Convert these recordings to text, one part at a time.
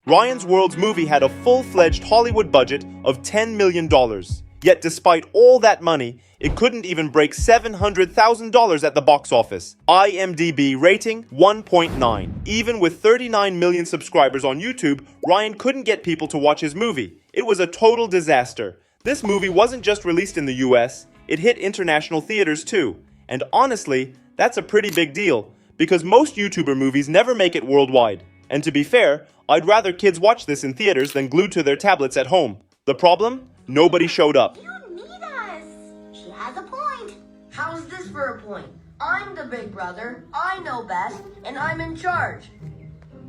Ryan's World's movie had a full-fledged Hollywood budget of $10 million. Yet despite all that money, it couldn't even break $700,000 at the box office. IMDb rating 1.9. Even with 39 million subscribers on YouTube, Ryan couldn't get people to watch his movie. It was a total disaster. This movie wasn't just released in the US, it hit international theaters too. And honestly, that's a pretty big deal, because most YouTuber movies never make it worldwide. And to be fair, I'd rather kids watch this in theaters than glued to their tablets at home. The problem? Nobody showed up. You need us. She has a point. How's this for a point? I'm the big brother, I know best, and I'm in charge.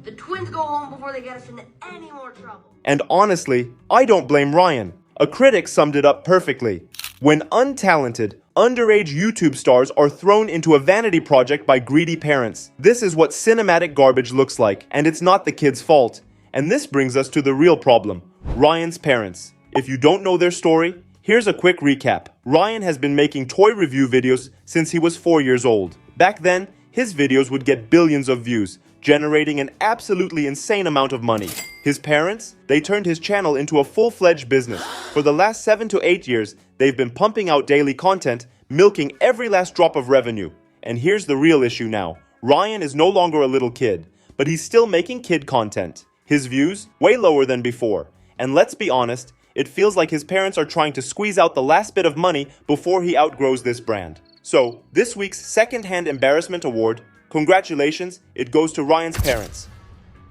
The twins go home before they get us into any more trouble. And honestly, I don't blame Ryan. A critic summed it up perfectly. When untalented, underage YouTube stars are thrown into a vanity project by greedy parents, this is what cinematic garbage looks like, and it's not the kids' fault. And this brings us to the real problem: Ryan's parents. If you don't know their story, here's a quick recap. Ryan has been making toy review videos since he was 4 years old. Back then, his videos would get billions of views, generating an absolutely insane amount of money. His parents, they turned his channel into a full-fledged business. For the last 7 to 8 years, they've been pumping out daily content, milking every last drop of revenue. And here's the real issue now. Ryan is no longer a little kid, but he's still making kid content. His views, way lower than before. And let's be honest, it feels like his parents are trying to squeeze out the last bit of money before he outgrows this brand. So, this week's Secondhand Embarrassment Award, congratulations, it goes to Ryan's parents.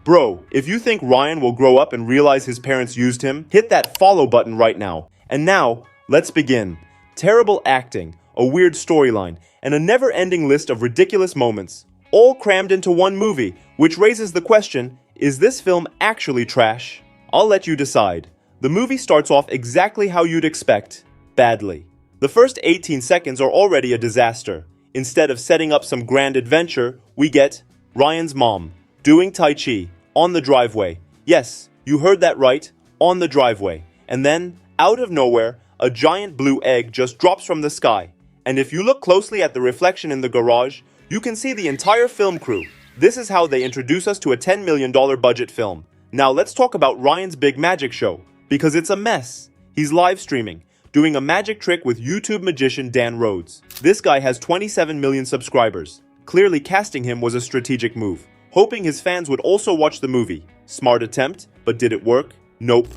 Bro, if you think Ryan will grow up and realize his parents used him, hit that follow button right now. And now, let's begin. Terrible acting, a weird storyline, and a never-ending list of ridiculous moments, all crammed into one movie, which raises the question, is this film actually trash? I'll let you decide. The movie starts off exactly how you'd expect, badly. The first 18 seconds are already a disaster. Instead of setting up some grand adventure, we get Ryan's mom doing Tai Chi on the driveway. Yes, you heard that right, on the driveway. And then, out of nowhere, a giant blue egg just drops from the sky. And if you look closely at the reflection in the garage, you can see the entire film crew. This is how they introduce us to a $10 million budget film. Now let's talk about Ryan's big magic show, because it's a mess. He's live streaming, doing a magic trick with YouTube magician Dan Rhodes. This guy has 27 million subscribers. Clearly casting him was a strategic move, hoping his fans would also watch the movie. Smart attempt, but did it work? Nope.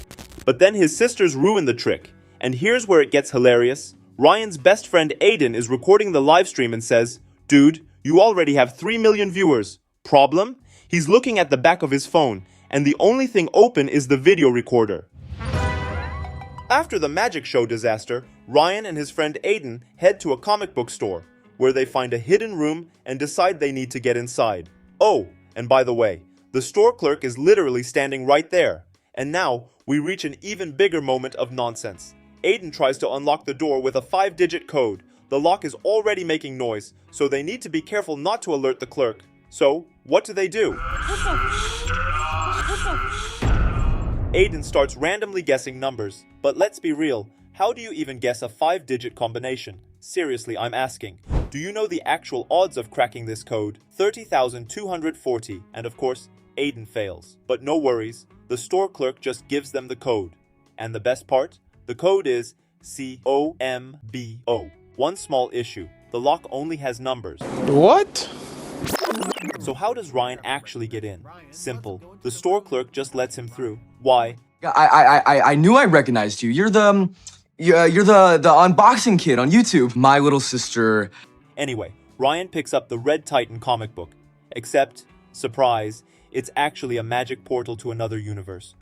But then his sisters ruined the trick. And here's where it gets hilarious. Ryan's best friend Aiden is recording the live stream and says, "Dude, you already have 3 million viewers. Problem? He's looking at the back of his phone, and the only thing open is the video recorder." After the magic show disaster, Ryan and his friend Aiden head to a comic book store, where they find a hidden room and decide they need to get inside. Oh, and by the way, the store clerk is literally standing right there. And now, we reach an even bigger moment of nonsense. Aiden tries to unlock the door with a 5-digit code. The lock is already making noise, so they need to be careful not to alert the clerk. So, what do? Aiden starts randomly guessing numbers. But let's be real, how do you even guess a 5-digit combination? Seriously, I'm asking. Do you know the actual odds of cracking this code? 30,240. And of course, Aiden fails. But no worries, the store clerk just gives them the code. And the best part? The code is COMBO. One small issue, the lock only has numbers. What? So how does Ryan actually get in? Simple. The store clerk just lets him through. Why? I knew I recognized you. You're the unboxing kid on YouTube. My little sister. Anyway, Ryan picks up the Red Titan comic book. Except, surprise, it's actually a magic portal to another universe.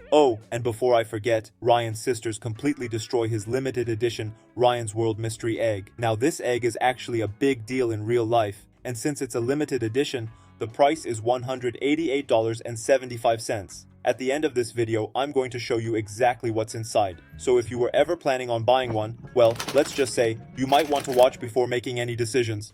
Oh, and before I forget, Ryan's sisters completely destroy his limited edition Ryan's World Mystery Egg. Now this egg is actually a big deal in real life, and since it's a limited edition, the price is $188.75. At the end of this video, I'm going to show you exactly what's inside. So if you were ever planning on buying one, well, let's just say, you might want to watch before making any decisions.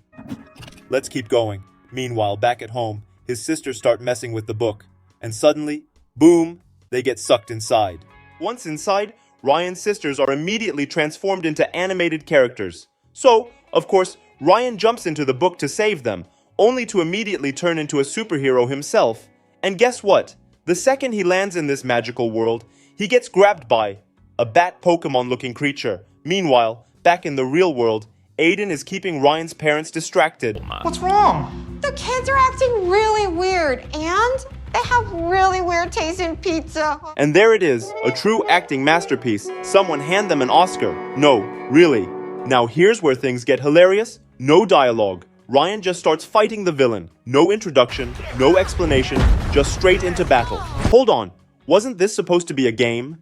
Let's keep going. Meanwhile, back at home, his sisters start messing with the book. And suddenly, boom, they get sucked inside. Once inside, Ryan's sisters are immediately transformed into animated characters. So, of course, Ryan jumps into the book to save them, only to immediately turn into a superhero himself. And guess what? The second he lands in this magical world, he gets grabbed by a bat Pokemon-looking creature. Meanwhile, back in the real world, Aiden is keeping Ryan's parents distracted. What's wrong? The kids are acting really weird, and they have really weird taste in pizza. And there it is, a true acting masterpiece. Someone hand them an Oscar. No, really. Now here's where things get hilarious. No dialogue. Ryan just starts fighting the villain. No introduction, no explanation, just straight into battle. Hold on, wasn't this supposed to be a game?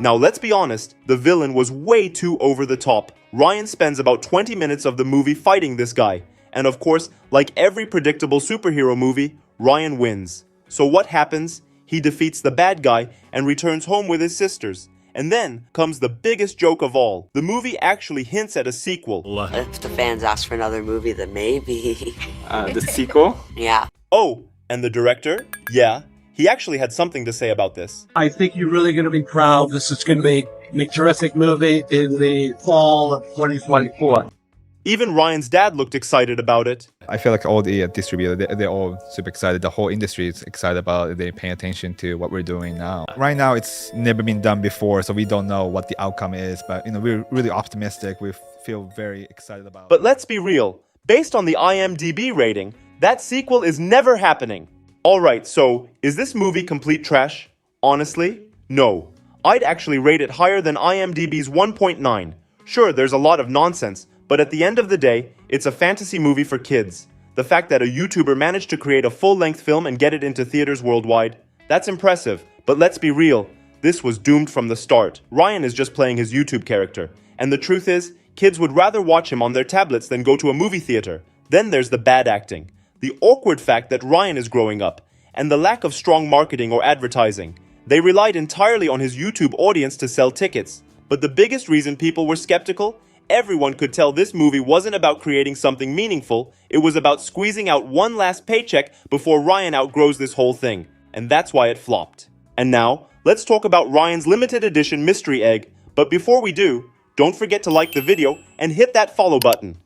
Now let's be honest, the villain was way too over the top. Ryan spends about 20 minutes of the movie fighting this guy. And of course, like every predictable superhero movie, Ryan wins. So what happens? He defeats the bad guy and returns home with his sisters. And then comes the biggest joke of all. The movie actually hints at a sequel. If the fans ask for another movie, then maybe. The sequel? Yeah. Oh, and the director? Yeah, he actually had something to say about this. I think you're really going to be proud. This is going to be a terrific movie in the fall of 2024. Even Ryan's dad looked excited about it. I feel like all the distributors, they're all super excited. The whole industry is excited about it. They're paying attention to what we're doing now. Right now, it's never been done before, so we don't know what the outcome is. But we're really optimistic. We feel very excited about it. But let's be real. Based on the IMDb rating, that sequel is never happening. Alright, so is this movie complete trash? Honestly, no. I'd actually rate it higher than IMDb's 1.9. Sure, there's a lot of nonsense, but at the end of the day, it's a fantasy movie for kids. The fact that a YouTuber managed to create a full-length film and get it into theaters worldwide, that's impressive. But let's be real, this was doomed from the start. Ryan is just playing his YouTube character. And the truth is, kids would rather watch him on their tablets than go to a movie theater. Then there's the bad acting, the awkward fact that Ryan is growing up, and the lack of strong marketing or advertising. They relied entirely on his YouTube audience to sell tickets. But the biggest reason people were skeptical? Everyone could tell this movie wasn't about creating something meaningful, it was about squeezing out one last paycheck before Ryan outgrows this whole thing. And that's why it flopped. And now, let's talk about Ryan's limited edition mystery egg. But before we do, don't forget to like the video and hit that follow button.